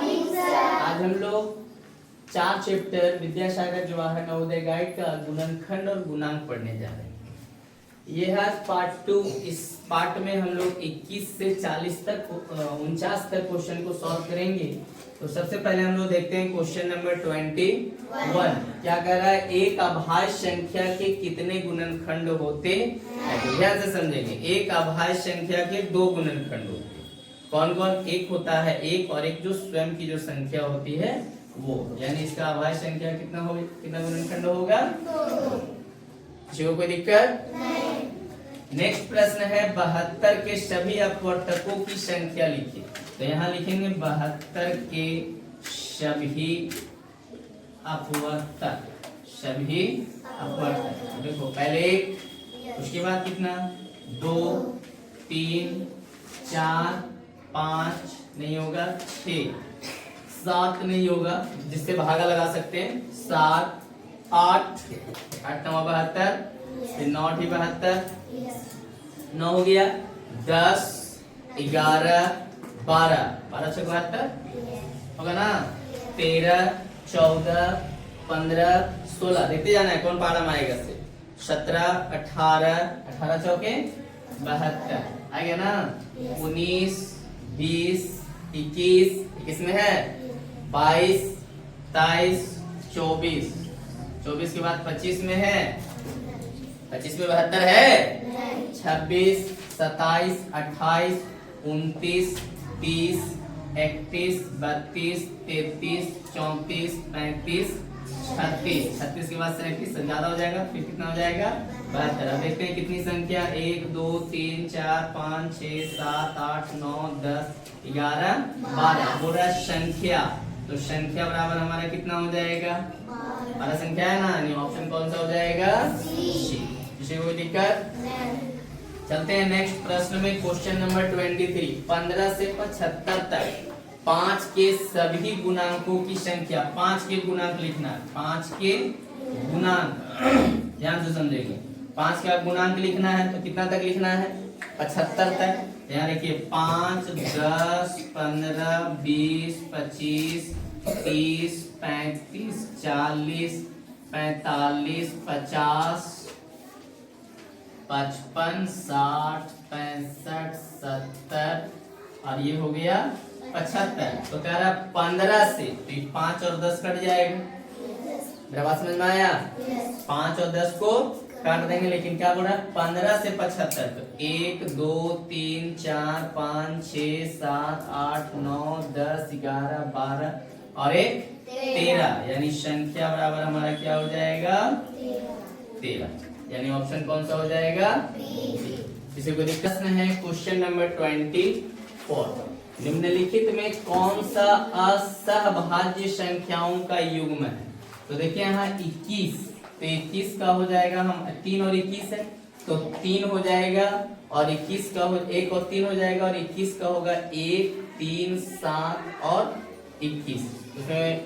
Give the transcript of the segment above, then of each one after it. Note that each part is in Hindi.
आज हम लोग 4 चैप्टर विद्यासागर जवाहर नवोदय गाइड का गुणनखंड और गुणांक पढ़ने जा रहे हैं। ये है पार्ट 2। इस पार्ट में हम लोग 21 से 40 तक 49 तक क्वेश्चन को सॉल्व करेंगे। तो सबसे पहले हम लोग देखते हैं क्वेश्चन नंबर 21। क्या कह रहा है? एक अभाज्य संख्या के कितने गुणनखंड होते हैं? तो ध्यान से समझेंगे। एक अभाज्य संख्या के 2 गुणनखंड होते हैं। कौन कौन? एक होता है एक, और एक जो स्वयं की जो संख्या होती है वो, यानी इसका अभाज्य संख्या कितना होगा, कितना गुणनखंड होगा? किसी को कोई दिक्कत नहीं। नेक्स्ट प्रश्न है 72 के सभी अपवर्तकों की संख्या लिखिए। तो यहाँ लिखेंगे 72 के सभी अपवर्तक। सभी अपवर्तक देखो, पहले एक, उसके बाद कितना? 2 3 4 5 नहीं होगा, 6 7 नहीं होगा, जिससे भागा लगा सकते हैं। 7 8 8 9 72, फिर 9 ही 72, 9 हो गया। 10 11 12 12 6 72 होगा ना। 13 14 15 16 देखते जाना है कौन पारा मारेगा से। 17 18 18 चौके 72 आ गया ना। 19 20 21 21 में है। 22 23 24 24 के बाद 25 में है। 25 में 72 है। 26 27 28 29 30 31 32 33 34 35 36 36 के बाद 37 ज्यादा हो जाएगा, फिर कितना हो जाएगा? 72। अब देखते हैं कितनी संख्या। 1 2 3 4 5 6 7 8 9 10 11 12 बोल रहा संख्या। तो संख्या बराबर हमारा कितना हो जाएगा? 12 संख्या है ना, यानी ऑप्शन कौन सा हो जाएगा? सी। किसी को कोई दिक्कत? चलते हैं नेक्स्ट प्रश्न में। Question number 23। 15 से 75 तक 5 के सभी गुणांकों की संख्या। 5 के गुणांक लिखना है। 5 के गुणांक ध्यान से समझेंगे। 5 का गुणांक लिखना है तो कितना तक लिखना है? 75 तक। यहाँ देखिए 5 10 15 20 25 30 35 40 45 50 55 60 65 70 और ये हो गया 75। तो कह रहा 15 से, तो 5 और 10 कट जाएगा। मेरा बात समझ में आया? 5 और 10 को काट देंगे, लेकिन क्या बोल रहा है? 15 से 75। तो 1 2 3 4 5 6 7 8 9 10 11 12 और एक 13, यानी संख्या बराबर हमारा क्या हो जाएगा? 13, यानी ऑप्शन कौन सा हो जाएगा? किसी को दिक्कत है? Question number 24। निम्नलिखित में कौन सा असहभाज्य संख्याओं का युग्म है? तो देखिए यहाँ 21, तो 21 का हो जाएगा, हम 3 और 21 है तो 3 हो जाएगा, और 21 का 1 और 3 हो जाएगा, और 21 का होगा 1 3 7 और 21। उसमें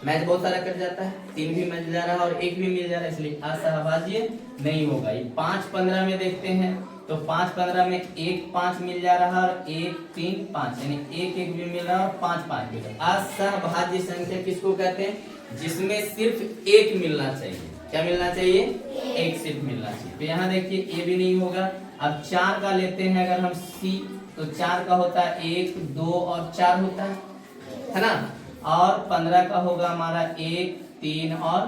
मैच बहुत सारा कट जाता है, 3 भी मिल जा रहा है और 1 भी मिल जा रहा है, इसलिए असहभाज्य नहीं होगा। ये 5 15 में देखते हैं तो 5 15 में 1 5 मिल जा रहा है और 1 3 5, यानी 1 1 भी मिल रहा है और 5 5 मिल रहा है। असहभाज्य संख्या किसको कहते हैं? जिसमें सिर्फ 1 मिलना चाहिए। क्या मिलना चाहिए? 1 सिर्फ मिलना चाहिए। तो यहाँ देखिए ये भी नहीं होगा। अब 4 का लेते हैं अगर हम सी, तो 4 का होता है 1 2 और 4 होता है ना। और 15 का होगा हमारा 1 3 और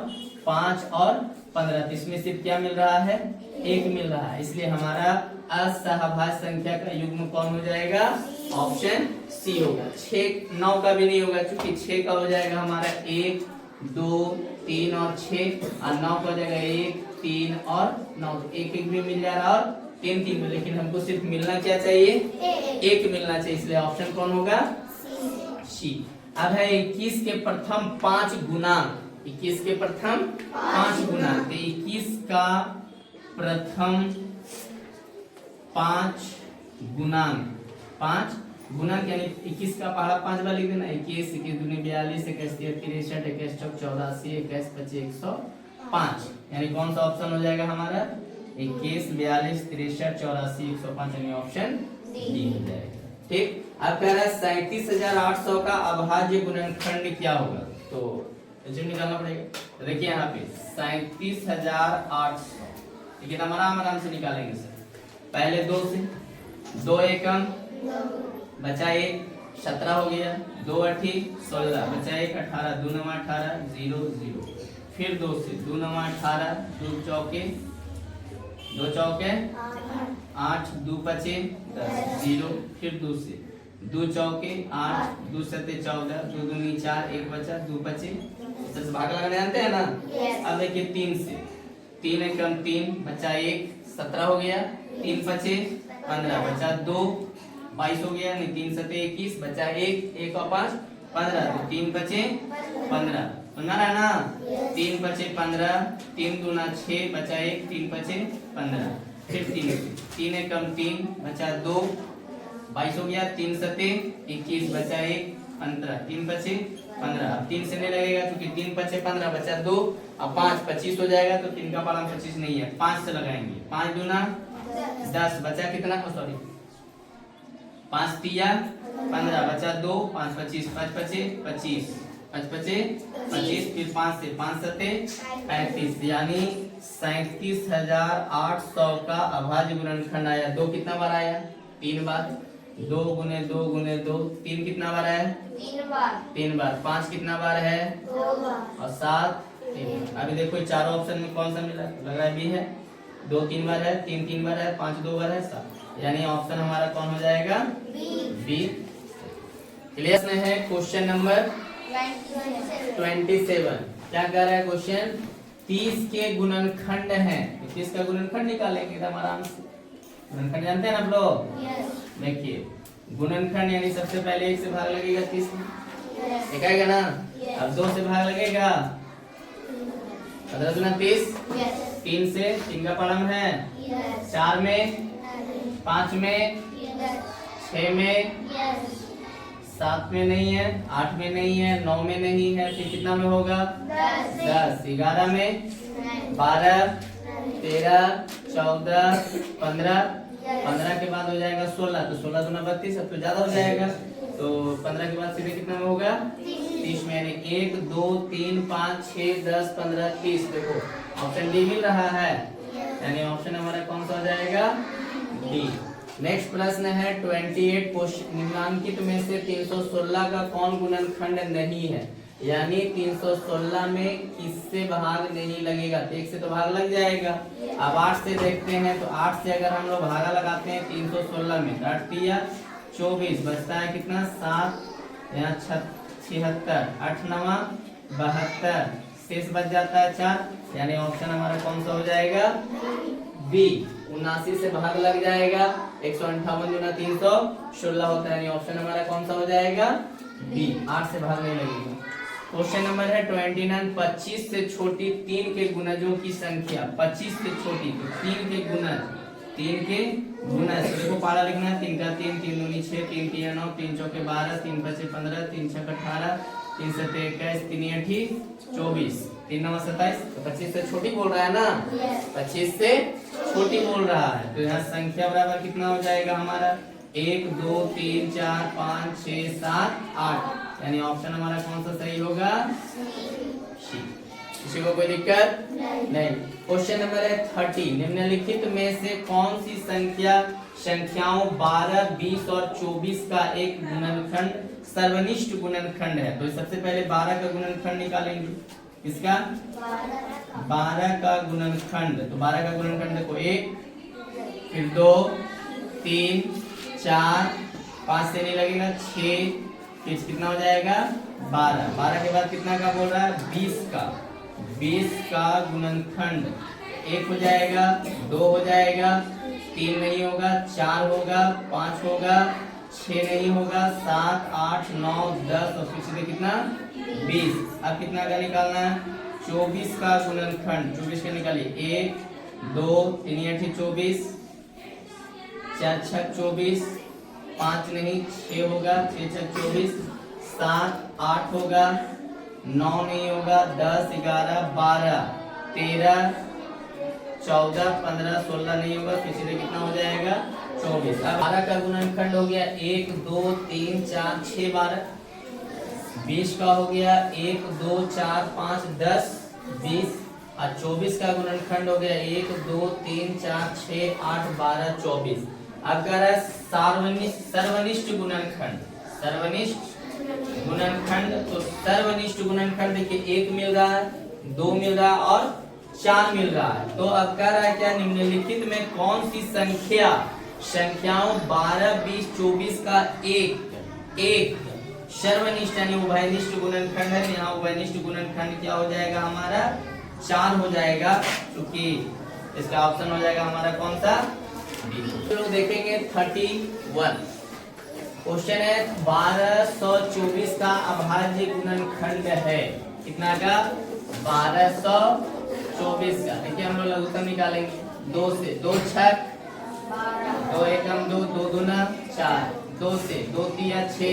5 और 15। तो इसमें सिर्फ क्या मिल रहा है? 1 मिल रहा है, इसलिए हमारा असहभाज्य संख्या का युग्म कौन हो जाएगा? ऑप्शन सी होगा। 6 9 का भी नहीं होगा, क्योंकि 6 का हो जाएगा हमारा 1 2 3 और 6, और 9 का हो जाएगा 1 3 और 9। तो 1 1 भी मिल जा रहा है और 3 3 में, लेकिन हमको सिर्फ मिलना क्या चाहिए? 1 मिलना चाहिए, इसलिए ऑप्शन कौन होगा? सी। अब है 21 के प्रथम 5 गुणांक। 21 के प्रथम 5 गुणांक। 21 का प्रथम 5 गुणांक। 5 गुणांक यानी 21 का पहला 5 बार लिख देना। 21 21 दूनी 42 21 63 61 चौक 84 21 25 105, यानी कौन सा ऑप्शन हो जाएगा हमारा? 21 42 63 84 105, यानी ऑप्शन डी हो जाएगा। ठीक। अब कह रहा है 37,800 का अभाज्य गुणनखंड क्या होगा, तो जो निकालना पड़ेगा। तो देखिए यहाँ पे 37,800, ठीक है, आराम से निकालेंगे सर। पहले 2 से, 2 एकम बचा 1, 17 हो गया, 2 अठी 16 बचा 1, 18, 2 9 18, 0 0। फिर 2 से, 2 9 18, 2 चौके 8, 2 पचे 10, 0। फिर 2 से, 2 चौके 8, 2 सते 14, 2 दूनी 4, 1 बचा, 2 पचे 10। भाग लगाने जानते हैं ना। अब देखिए 3 से, 3 एकम 3 बचा 1, 17 हो गया, 3 पचे 15 बचा 2, 22 हो गया, नहीं 3 सते 21 बचा 1, 1 और 5 15, तो 3 पचे 15, सुनना रहा ना। 3 पचे 15, 3 दूना 6 बचा 1, 3 पचे 15। फिर 3 एकम 3 बचा 2, 22 हो गया, 3 सते 21 बचा 1, 15, 3 पचे 15। अब 3 से नहीं लगेगा क्योंकि 3 पचे 15 बचा 2, अब 5 25 हो जाएगा, तो 3 का पालन 25 नहीं है, 5 से लगाएंगे। 5 दूना 10 बचा कितना, सॉरी 5 तिया 15 बचा 2, 5 25, 5 पचे 25, 5 पचे 25। फिर 5 से, 5 सते 35, यानी 37,800 का अभाज्य गुणनखंड आया। 2 कितना बार आया, 3 बार। 2 गुने 2 गुने 2, 3 कितना बार है, 3 बार। 5 कितना बार है, 2 बार। और 7 3 बार। अभी देखो चारों ऑप्शन में कौन सा मिला, लग रहा है बी है। 2 3 बार है, 3 3 बार है, 5 2 बार है, 7, यानी ऑप्शन हमारा कौन हो जाएगा, बी। क्लियर में है। क्वेश्चन नंबर 27 क्या कह रहा है क्वेश्चन, 30 के गुणनखंड है, 30 का गुणनखंड निकालेंगे एकदम आराम से। गुणनखंड जानते हैं ना आप लोग। देखिए गुणनखंड यानी सबसे पहले 1 से भाग लगेगा 30 में, ठीक है ना। अब 2 से भाग लगेगा 15 दूना 30, 3 से, 3 का पालन है, 4 में, 5 में, 6 में, 7 में नहीं है, 8 में नहीं है, 9 में नहीं है, फिर कितना में होगा, 10, 11 में, 12, 13, 14, 15, 15 के बाद हो जाएगा 16, तो 16 दूना 32, अब तो ज्यादा हो जाएगा, तो 15 के बाद सीधे कितना में होगा, 30 में, यानी 1 2 3 5 6 10 15 30। देखो ऑप्शन डी मिल रहा है, यानी ऑप्शन हमारा कौन सा हो जाएगा, डी। नेक्स्ट प्रश्न है 28, निम्नांकित में से 316 का कौन गुणनखंड नहीं है, यानी 316 में किससे भाग नहीं लगेगा। 1 से तो भाग लग जाएगा। अब 8 से देखते हैं, तो 8 से अगर हम लोग भागा लगाते हैं 316 में, 8 तिया 24 बचता है कितना, 7, यहाँ 76, 8 9 72, शेष बच जाता है 4, यानी ऑप्शन हमारा कौन सा हो जाएगा, बी। 79 से भाग लग जाएगा, 158 गुना 316 होता है, यानी ऑप्शन हमारा कौन सा हो जाएगा, बी। 8 से भाग नहीं लगेगा। क्वेश्चन नंबर है 29, 25 से छोटी 3 के गुणजों की संख्या, 25 से छोटी, तो 3 के गुणज, 3 के गुणज, तो देखो पारा लिखना है, 3 का 3, 3 दूनी 6, 3 तिया 9, 3 चौके 12, 3 पचे 15, 3 छक 18, 3 सते 21, 3 अठी 24, 3 9 27, तो 25 से छोटी बोल रहा है ना, 25 से छोटी बोल रहा है, तो यहाँ संख्या बराबर कितना हो जाएगा हमारा, 1 2 3 4 5 6 7 8, यानी ऑप्शन हमारा कौन सा सही होगा, सी। किसी को कोई दिक्कत नहीं। क्वेश्चन नंबर है 30, निम्नलिखित में से कौन सी संख्याओं 12 20 और 24 का एक गुणनखंड सर्वनिष्ठ गुणनखंड है। तो सबसे पहले 12 का गुणनखंड निकालेंगे, किसका, 12 का गुणनखंड। तो 12 का गुणनखंड देखो, 1 फिर 2 3 4 5 से नहीं लगेगा, 6, फिर कितना हो जाएगा, 12। 12 के बाद कितना का बोल रहा है, 20 का। 20 का गुणनखंड 1 हो जाएगा, 2 हो जाएगा, 3 नहीं होगा, 4 होगा, 5 होगा, 6 नहीं होगा, 7 8 9 10 और फिर सीधे कितना, 20। अब कितना का निकालना है, 24 का गुणनखंड। 24 का निकालिए, 1 2 3 8 24, 4 6 24, 5 नहीं 6 होगा, 6 6 24, 7 8 होगा, 9 नहीं होगा, 10 11 12 13 14 15 16 नहीं होगा, फिर सीधे कितना हो जाएगा, 24। अब 12 का गुणनखंड हो गया 1 2 3 4 6 12। 20 का हो गया 1 2 4 5 10 20। और 24 का गुणनखंड हो गया 1 2 3 4 6 8 12 24। अब कह रहा है सर्वनिष्ठ गुणनखंड। सर्वनिष्ठ गुणनखंड, तो सर्वनिष्ठ गुणनखंड देखिए 1 मिल रहा है, 2 मिल रहा है और 4 मिल रहा है। तो अब कह रहा है क्या, निम्नलिखित में कौन सी संख्याओं 12 20 24 का एक सर्वनिष्ठ यानी उभयनिष्ठ गुणनखंड है। यहाँ उभयनिष्ठ गुणनखंड क्या हो जाएगा हमारा, 4 हो जाएगा, क्योंकि इसका ऑप्शन हो जाएगा हमारा कौन सा, बी। तो देखेंगे 31 क्वेश्चन है 1224 का अभाज्य गुणनखंड है। कितना का, 1224 का। देखिए हम लोग लघुत्तम निकालेंगे 2 से 2 छक 2 एकम 2 2 दूना 4, 2 से 2 तिया 6,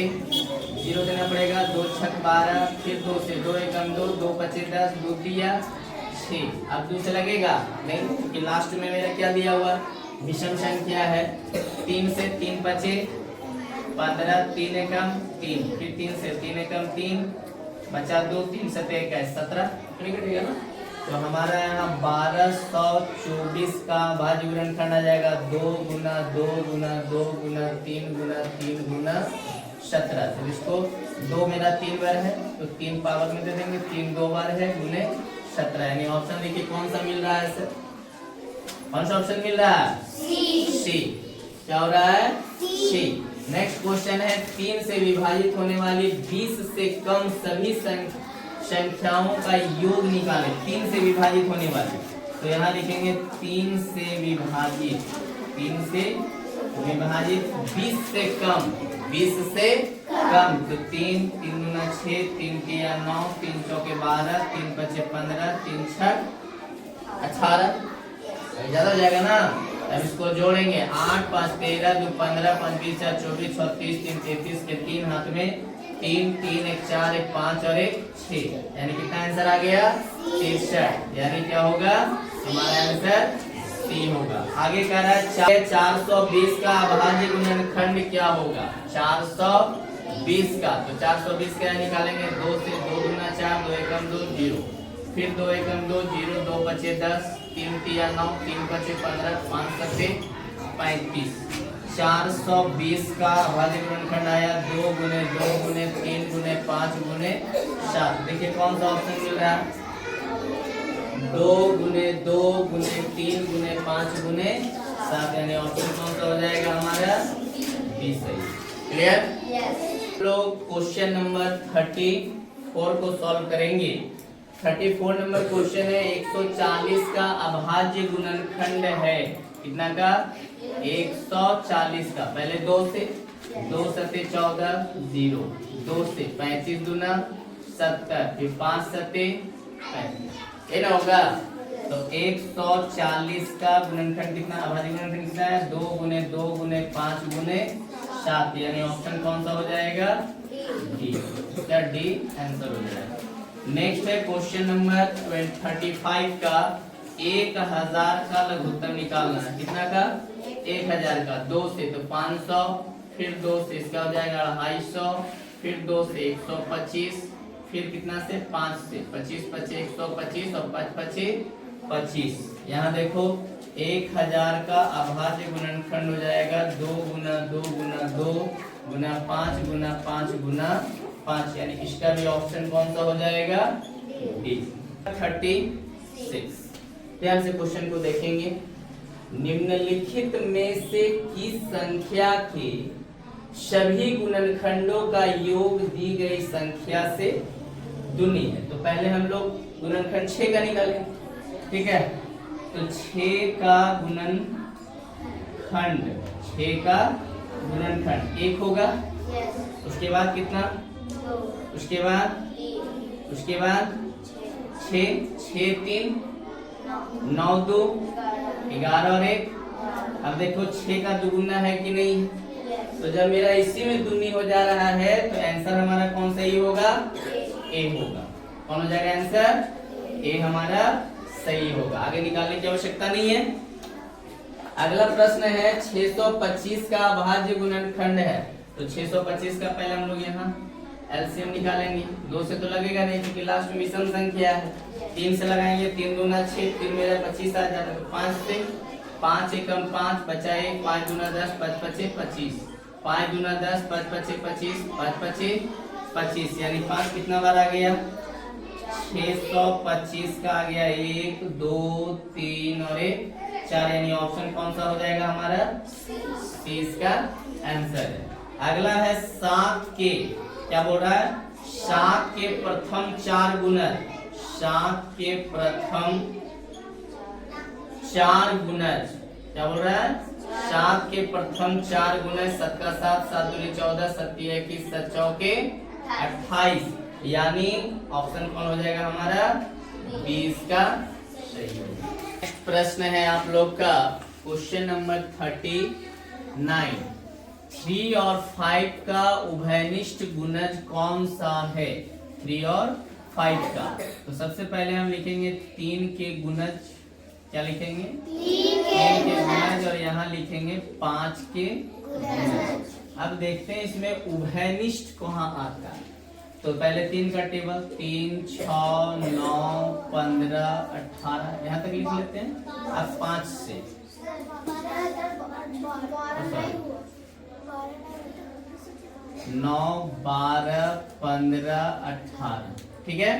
0 देना पड़ेगा, 2 छक 12, फिर 2 से 2 एकम 2 2 पचे 10 2 तिया 6। अब 2 से लगेगा नहीं, क्योंकि लास्ट में मेरा क्या दिया हुआ, विषम संख्या है। 3 से 3 पचे 15, 3 एकम 3, फिर 3 से 3 एकम 3, बचा 2, 3 7 21 17, कटेगा ना। तो हमारा यहाँ 1224 का भाज्य गुणनखंड आ जाएगा 2 गुना 2 गुना 2 गुना 3 गुना 3 गुना 17। तो इसको 2 मेरा 3 बार है तो 3 पावर में दे देंगे, 3 2 बार है गुने 17। यानी ऑप्शन देखिए कौन सा मिल रहा है सर, कौन सा ऑप्शन मिल रहा है, सी। क्या हो रहा है, सी। नेक्स्ट क्वेश्चन है 3 से विभाजित होने वाली 20 से कम सभी संख्याओं का योग निकालें। 3 से विभाजित होने वाली, तो यहाँ लिखेंगे 3 से विभाजित 20 से कम, 20 से कम। तो 3 3 गुना 6, 3 तिया 9, 3 चौके 12, 3 पचे 15, 3 छक 18। ज्यादा हो जाएगा ना, अब इसको जोड़ेंगे 8 5 13 2 15 5 20 4 24 36 3 33 के 3 हाथ में 3 3 1 4 1 5 और 1 6। यानी कितना आंसर आ गया, 63। यानी क्या होगा हमारा आंसर सी होगा। आगे कह रहा है 420 का अभाज्य गुणनखंड क्या होगा, 420 का। तो 420 का निकालेंगे 2 से 2 गुना 4 2 एकम 2 0, फिर 2 एकम 2 0 2 बचे 10, 3 तिया 9, 3 बचे 15, 5 सत्ते 35। 420 का अभाज्य गुणनखंड आया 2 गुने 2 गुने 3 गुने 5 गुने 7। देखिए कौन सा ऑप्शन मिल रहा है, 2 गुने 2 गुने 3 गुने 5 गुने 7। यानी ऑप्शन कौन सा हो जाएगा हमारा, बी सही। Clear, yes. लोग क्वेश्चन नंबर 34 को सॉल्व करेंगे। 34 नंबर क्वेश्चन है 140 का अभाज्य गुणनखंड है। कितना का, 140 का। पहले 2 से 2 सत्ते 14 0, 2 से 35 दूना 70, फिर 5 सत्ते 35, ये ना होगा। तो 140 का गुणनखंड कितना, अभाज्य गुणनखंड कितना है, 2 गुने 2 गुने 5 गुने 7। यानी ऑप्शन कौन सा हो जाएगा, डी। क्या डी आंसर हो जाएगा। नेक्स्ट है क्वेश्चन नंबर 35 का 1000 का लघुत्तम निकालना है। कितना का, 1000 का। 2 से तो 500, फिर 2 से इसका हो जाएगा 250, फिर 2 से 125, फिर कितना से 5 से 25 पचे 125 और 5 पचे 25। यहाँ देखो 1000 का अभाज्य गुणनखंड हो जाएगा 2 गुना 2 गुना 2 गुना 5 गुना 5 गुना 5। यानी इसका भी ऑप्शन कौन सा हो जाएगा, डी। 36 ध्यान से क्वेश्चन को देखेंगे। निम्नलिखित में से किस संख्या के सभी गुणनखंडों का योग दी गई संख्या से दुनी है। तो पहले हम लोग गुणनखंड 6 का निकालें, ठीक है। तो 6 का गुणनखंड 1 होगा। उसके बाद कितना, उसके बाद 6 6 3 9 2 11 और 1। अब देखो 6 का दुगुना है कि नहीं, तो जब मेरा इसी में दुनी हो जा रहा है तो आंसर हमारा कौन सही होगा, ए होगा। कौन हो जाएगा आंसर, ए हमारा सही होगा। आगे निकालने की आवश्यकता नहीं है। अगला प्रश्न है 625 का अभाज्य गुणनखंड है। तो 625 का पहले हम लोग यहाँ एलसीएम निकालेंगे। 2 से तो लगेगा नहीं क्योंकि लास्ट में विषम संख्या है। 3 से लगाएंगे, 3 दूना 6, 3 मेरा 25 आ जाता है। तो 5 से 5 एकम 5 बचा 1, 5 दूना 10, 5 पचे 25, 5 दूना 10, 5 पचे 25, 5 पचे 25, यानी 5 कितना बार आ गया? 625 का आ गया 1 2 3 और 1 4, यानी ऑप्शन कौन सा हो जाएगा हमारा? सी इसका आंसर है। अगला है 7 के, क्या बोल रहा है? 7 के प्रथम 4 गुणज, 7 के प्रथम 4 गुणज, क्या बोल रहा है? 7 के प्रथम 4 गुणज, 7 का 7, 7 दूनी 14, 7 21, 7 चौके 28, यानी ऑप्शन कौन हो जाएगा हमारा? 20 का सही हो जाएगा। नेक्स्ट प्रश्न है आप लोग का क्वेश्चन नंबर 39। 3 और 5 का उभयनिष्ठ गुणज कौन सा है? 3 और 5 का। तो सबसे पहले हम लिखेंगे 3 के गुणज, क्या लिखेंगे? 3 के गुणज, और यहाँ लिखेंगे 5 के गुणज। अब देखते हैं इसमें उभयनिष्ठ कहाँ आता है। तो पहले 3 का टेबल, 3 6 9 15 18, यहाँ तक लिख लेते हैं। अब 5 से 9 12 15 18, ठीक है।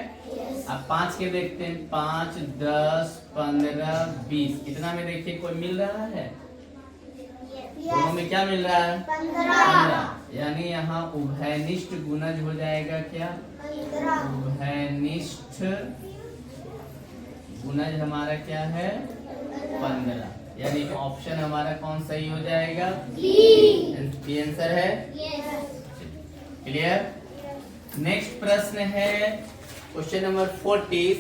अब 5 के देखते हैं, 5 10 15 20, कितना में देखिए कोई मिल रहा है? दोनों में क्या मिल रहा है? 15, यानी यहाँ उभयनिष्ठ गुणज हो जाएगा क्या? उभयनिष्ठ गुणज हमारा क्या है? 15, यानी ऑप्शन हमारा कौन सही हो जाएगा? बी आंसर है। क्लियर। नेक्स्ट प्रश्न है क्वेश्चन नंबर 40।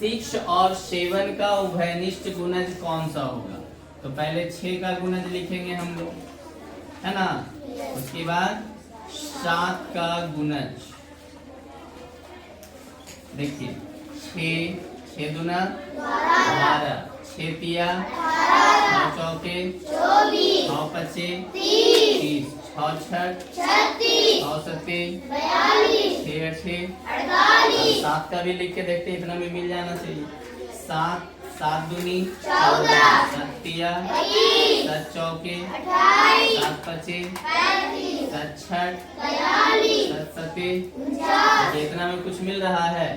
6 और 7 का उभयनिष्ठ गुणज कौन सा होगा? तो पहले 6 का गुणज लिखेंगे हम लोग, है ना। उसके बाद 7 का गुणज, देखिए 6 दूना 12, 6 तिया 9 चौके 9 पचे 30, 6 छठ 9 सत्ते 6 अठे 7 का भी लिख के देखते हैं, इतना भी मिल जाना चाहिए। 7 7 दूनी 14, 7 तिया 7 चौके 7 पचे 7 छठ 7 सत्ते, इतना में कुछ मिल रहा है?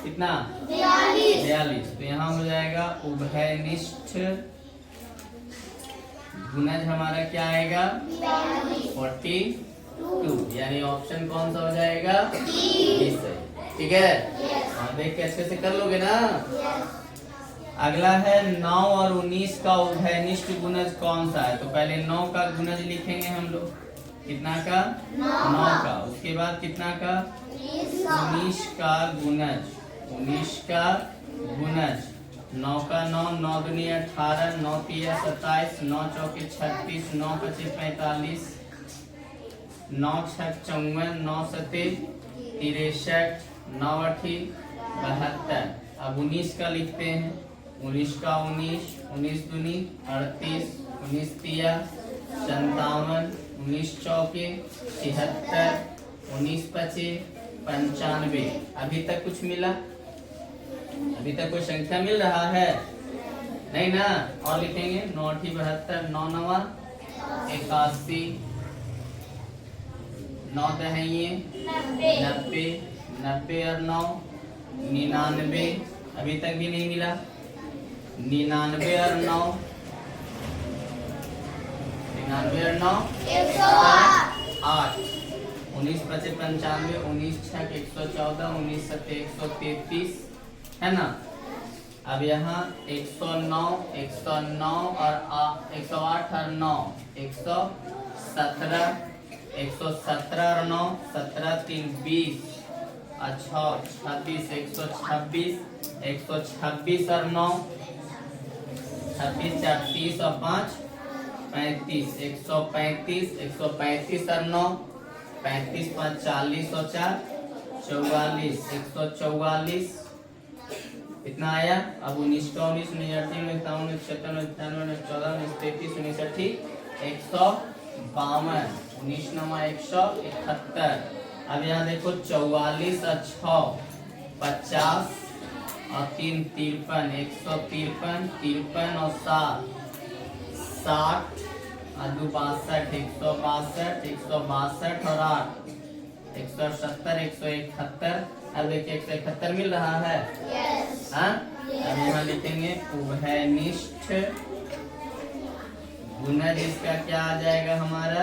कितना? 42। तो यहाँ हो जाएगा उभयनिष्ठ गुणज हमारा क्या आएगा? 42, यानी ऑप्शन कौन सा हो जाएगा? बी सही। ठीक है, देख के अच्छे से कर लोगे ना। अगला है 9 और 19 का उभयनिष्ठ गुणज कौन सा है? तो पहले 9 का गुणज लिखेंगे हम लोग, कितना का? 9 का। उसके बाद कितना का? 19 का गुणज, 19 का गुणज, 9 का 9, 9 दूनी 18, 9 तिया 27, 9 चौके 36, 9 पचे 45, 9 छठ 54, 9 सते 63, 9 अठी 72। अब 19 का लिखते हैं, 19 का 19, 19 दूनी 38, 19 तिया 57, 19 चौके 76, 19 पचे 95। अभी तक कुछ मिला? अभी तक कोई संख्या मिल रहा है? नहीं ना। और लिखेंगे 9 अठी 72, 9 नवा 81, 9 दहिए 90, 90 और 9 99। अभी तक भी नहीं मिला। 99 और 9, 99 और 9 108, 19 पचे 95, 19 छठ 114, 19 सत्ते 133, है ना। अब यहाँ 109, 109 और 108 और 9 117, 117 और 9 17 3 20 और 6 26, 126, 126 और 9 26 4 30 और 5 35, 135, 135 और 9 35 5 40 और 4 44, 144, इतना आया। अब 19 का 19 19 38 51 57 98 14 33 69 152 19 नमा 171। अब यहाँ देखो 44 और 6 50 और 3 53 153 53 और 7 60 और 2 62 162 162 और 8 170 171। अब देखिए 171 मिल रहा है। हाँ अब यहाँ लिखेंगे उभयनिष्ठ गुणज इसका क्या आ जाएगा हमारा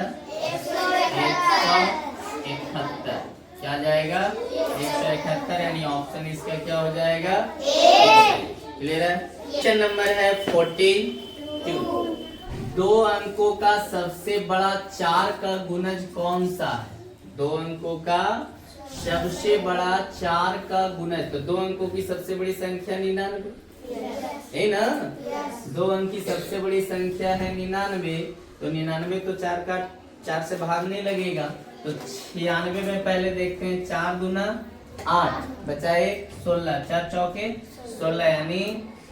171। क्या आ जाएगा 171 यानी ऑप्शन इसका क्या हो जाएगा क्लियर है। क्वेश्चन नंबर है 42। 2 अंकों का सबसे बड़ा 4 का गुणज कौन सा है। 2 अंकों का सबसे बड़ा 4 का गुणज। तो 2 अंकों की सबसे बड़ी संख्या 99 है ना। 2 अंक की सबसे बड़ी संख्या है 99। तो 99 तो 4 से भाग नहीं लगेगा। तो 96 में पहले देखते हैं 4 दूना 8 बचा 1 16 4 चौके 16 यानी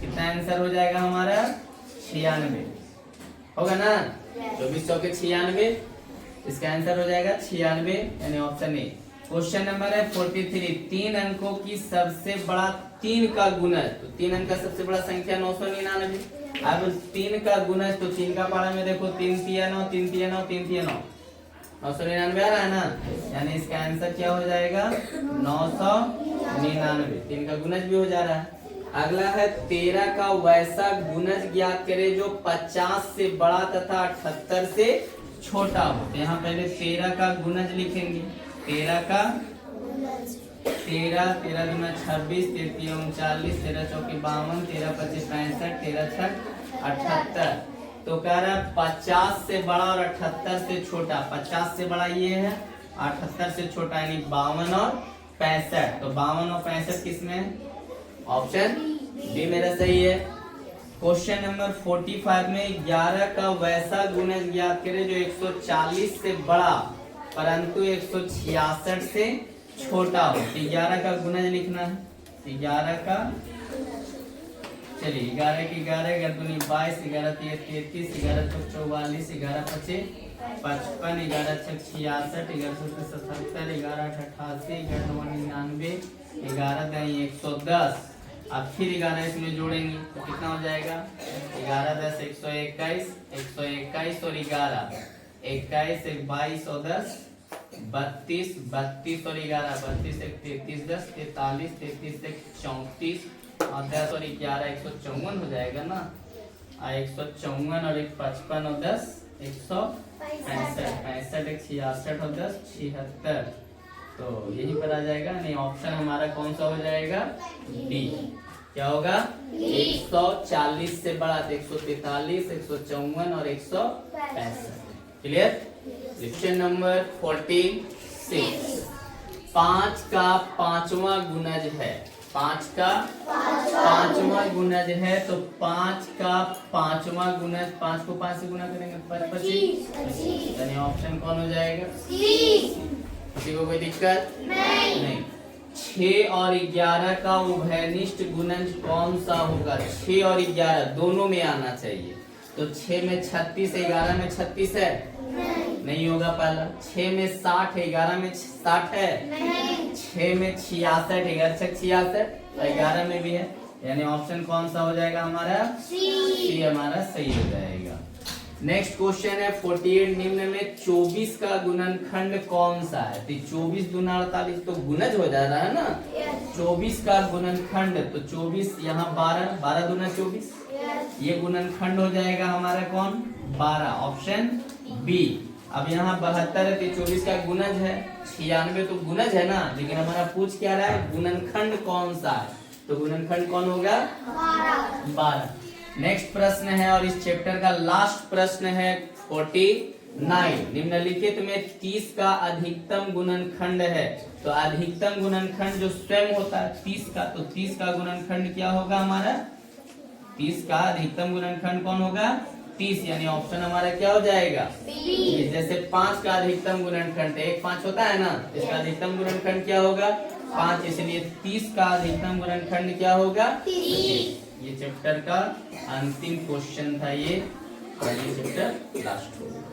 कितना आंसर हो जाएगा हमारा 96 होगा ना। 24 चौके 96 इसका आंसर हो जाएगा 96 यानी ऑप्शन ए। क्वेश्चन नंबर है 43। 3 अंकों की सबसे बड़ा 3 का गुणज। तो 3 अंक का सबसे बड़ा संख्या 999। अब 3 का गुणज तो 3 का पारा में देखो 3 3 9 3 3 9 3 3 9 999 आ रहा है ना। यानी इसका आंसर क्या हो जाएगा 999। 3 का गुणज भी हो जा रहा है। अगला है 13 का वैसा गुणज ज्ञात करे जो 50 से बड़ा तथा 78 से छोटा हो। तो यहाँ पहले 13 का गुणज लिखेंगे। 13 का 13 13 दूना 26 33 39 13 चौके 52 13 25 65 13 छठ 78। तो कह रहा है 50 से बड़ा और 78 से छोटा। 50 से बड़ा ये है 78 से छोटा यानी 52 और 65। तो 52 और 65 किसमें ऑप्शन बी मेरा सही है। क्वेश्चन नंबर 45 में 11 का वैसा गुणज ज्ञात करें जो 140 से बड़ा परंतु 166 से छोटा हो। 11 का गुणज लिखना है। 11 का चलिए 11 की 11 11 दूनी 22 11 3 33 11 चौक 44 11 25 55 11 छक 66 11 सत्तर 77 11 88 11 99 11 दही 110। अब फिर 11 इसमें जोड़ेंगे तो कितना हो जाएगा 11 10 121 121 और 11 21 1 22 और 10 32 32 और 11 32 1 33 10 43 33 1 34 और 10 और 11 154 हो जाएगा ना। 154 और 1 55 और 10 165 65 1 66 और 10 76। तो यही पर आ जाएगा नहीं। ऑप्शन हमारा कौन सा हो जाएगा डी। क्या होगा 140 से बड़ा 143 154 और 165। क्लियर। Question number 46। 5 का 5वां गुणज है। 5 का 5वां गुणज है। तो 5 का 5वां गुणज 5 को 5 से गुना करेंगे 25 यानी ऑप्शन कौन हो जाएगा किसी को कोई दिक्कत नहीं। 6 और 11 का उभयनिष्ठ गुणज कौन सा होगा। 6 और 11 दोनों में आना चाहिए। तो 6 में 36 11 में 36 है नहीं होगा पहला। 6 में 60 है 11 में 60 है 6 में 66 11 66 11 में भी है यानी ऑप्शन कौन सा हो जाएगा हमारा सी हमारा सही हो जाएगा। नेक्स्ट क्वेश्चन है 48। निम्न में 24 का गुणनखंड कौन सा है। तो 24 दूना 48 तो गुणज हो जा रहा है ना। 24 का गुणनखंड तो 24 यहाँ 12 12 दूना 24 ये गुणनखंड हो जाएगा हमारा कौन 12 ऑप्शन बी। अब यहाँ 72 है तो 24 का गुणज है। 96 तो गुणज है ना लेकिन हमारा पूछ क्या रहा है गुणनखंड कौन सा है। तो गुणनखंड कौन होगा 12। नेक्स्ट प्रश्न है और इस चैप्टर का लास्ट प्रश्न है 49। निम्नलिखित में 30 का अधिकतम गुणनखंड है। तो अधिकतम गुणनखंड जो स्वयं होता है 30 का। तो 30 का गुणनखंड क्या होगा हमारा 30 का अधिकतम गुणनखंड कौन होगा 30 यानी ऑप्शन हमारा क्या हो जाएगा जैसे 5 का अधिकतम गुणनखंड 1 5 होता है ना। इसका अधिकतम गुणनखंड क्या होगा 5, इसलिए 30 का अधिकतम गुणनखंड क्या होगा? 3। ये चैप्टर का अंतिम क्वेश्चन था ये, और ये चैप्टर लास्ट होगा।